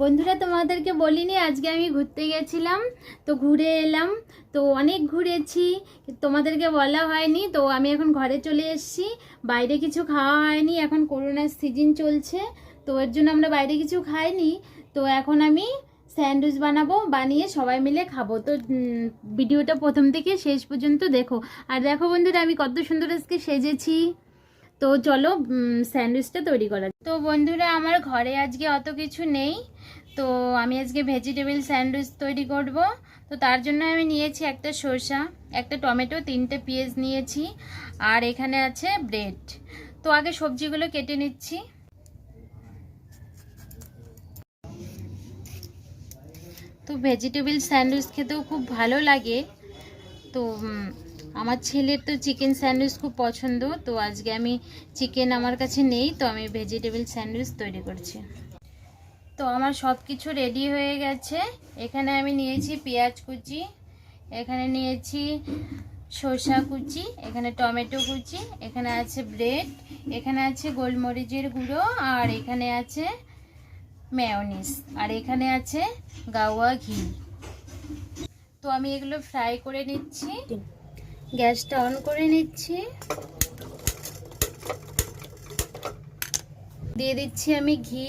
বন্ধুরা তোমাদেরকে বলিনি আজকে আমি ঘুরতে গেছিলাম, তো ঘুরে এলাম। তো অনেক ঘুরেছি, তোমাদেরকে বলা হয়নি। তো আমি এখন ঘরে চলে এসেছি। বাইরে কিছু খাওয়া হয়নি, এখন করোনার সিজন চলছে, তো এর জন্য আমরা বাইরে কিছু খাইনি। তো এখন আমি স্যান্ডউইচ বানাবো, বানিয়ে সবাই মিলে খাবো। তো ভিডিওটা প্রথম থেকে শেষ পর্যন্ত দেখো। আর দেখো বন্ধুরা আমি কত সুন্দর আজকে সেজেছি। তো চলো স্যান্ডউইচটা তৈরি করা। তো বন্ধুরা আমার ঘরে আজকে অত কিছু নেই, তো আমি আজকে ভেজিটেবল স্যান্ডউইচ তৈরি করব। তো তার জন্য আমি নিয়েছি একটা শসা, একটা টমেটো, 3টে পেঁয়াজ নিয়েছি, আর এখানে আছে ব্রেড। তো আগে সবজিগুলো কেটে নিচ্ছি। তো ভেজিটেবল স্যান্ডউইচ খেতেও খুব ভালো লাগে। তো আমার ছেলের তো চিকেন স্যান্ডউইচ খুব পছন্দ, তো আজকে আমি চিকেন আমার কাছে নেই, তো আমি ভেজিটেবল স্যান্ডউইচ তৈরি করছি। তো আমার সব কিছু রেডি হয়ে গেছে। এখানে আমি নিয়েছি পেঁয়াজ কুচি, এখানে নিয়েছি শসা কুচি, এখানে টমেটো কুচি, এখানে আছে ব্রেড, এখানে আছে গোলমরিচের গুঁড়ো, আর এখানে আছে মেয়োনিজ, আর এখানে আছে গাওয়া ঘি। তো আমি এগুলো ফ্রাই করে নিচ্ছি। গ্যাসটা অন করে নিচ্ছি, দিয়ে দিচ্ছি আমি ঘি।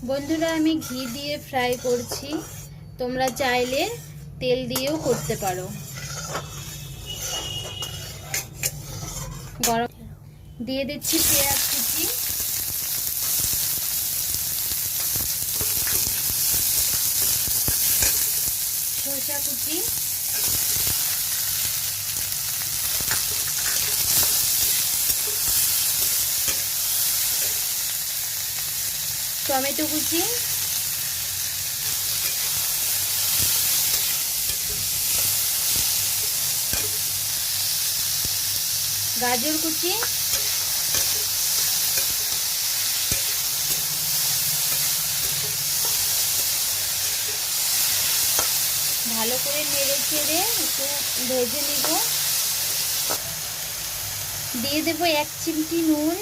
বন্ধুরা আমি ঘি দিয়ে ফ্রাই করছি, তোমরা চাইলে তেল দিয়েও করতে পারো। গরম দিয়ে দিচ্ছি পেঁয়াজ কুচি, শসা কুচি, টমেটো কুচি, গাজর কুচি, ভালো করে নেড়ে চেড়ে একটু ভেজে নিব। দিয়ে দেবো 1 চিমটি নুন,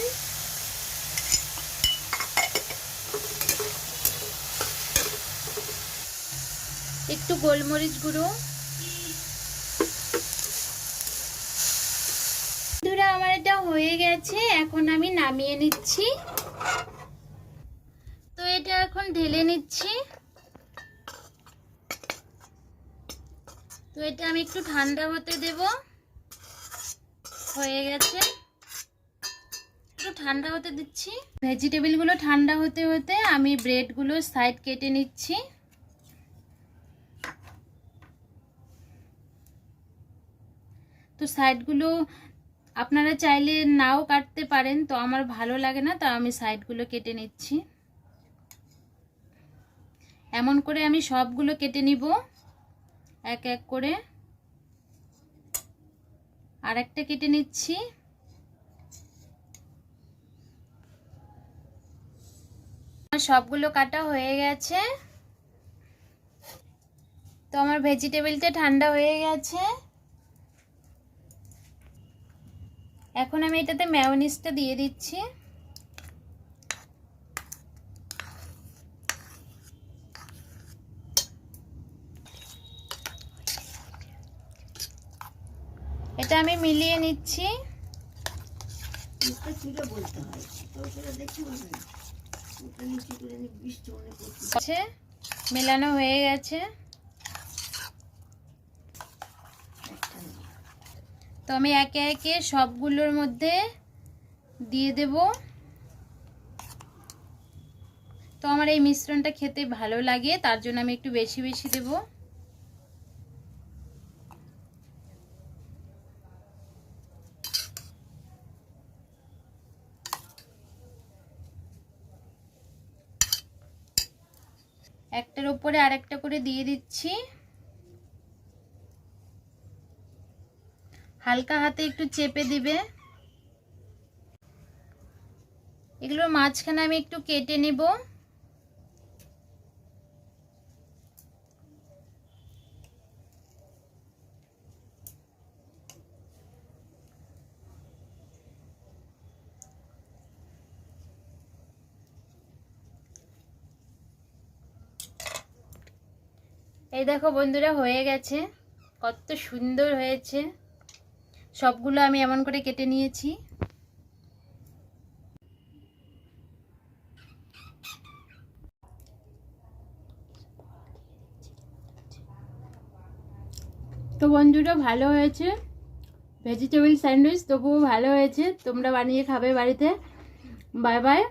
একটু গোলমরিচ গুঁড়ো। বন্ধুরা আমার এটা হয়ে গেছে, এখন আমি নামিয়ে নিচ্ছি। তো এটা এখন ঢেলে নিচ্ছি। তো এটা আমি একটু ঠান্ডা হতে দেব। হয়ে গেছে, একটু ঠান্ডা হতে দিচ্ছি। ভেজিটেবলগুলো ঠান্ডা হতে হতে আমি ব্রেডগুলো সাইড কেটে নিচ্ছি। তো সাইডগুলো আপনারা চাইলে নাও কাটতে পারেন, তো আমার ভালো লাগে না, তো আমি সাইডগুলো কেটে নিচ্ছি। এমন করে আমি সবগুলো কেটে নিব এক এক করে। আর একটা কেটে নিচ্ছি। সবগুলো কাটা হয়ে গেছে। তো আমার ভেজিটেবলটা ঠান্ডা হয়ে গেছে। এখন আমি এটাতে মেয়োনিজটা দিয়ে দিচ্ছি। এটা আমি মিলিয়ে নিচ্ছি। মেলানো হয়ে গেছে। তো আমি একে একে সবগুলোর মধ্যে দিয়ে দেব। তো আমার এই মিশ্রণটা খেতে ভালো লাগে, তার জন্য আমি একটু বেশি বেশি দেব। একটার উপরে আরেকটা করে দিয়ে দিচ্ছি। হালকা হাতে একটু চেপে দিবে। এগুলোর মাঝখানে আমি একটু কেটে নিব। এই দেখো বন্ধুরা, হয়ে গেছে, কত সুন্দর হয়েছে। সবগুলো আমি এমন করে কেটে নিয়েছি। তো বন্ধুরা ভালো হয়েছে, ভেজিটেবল স্যান্ডউইচ তবুও ভালো হয়েছে। তোমরা বানিয়ে খাবে বাড়িতে। Bye bye.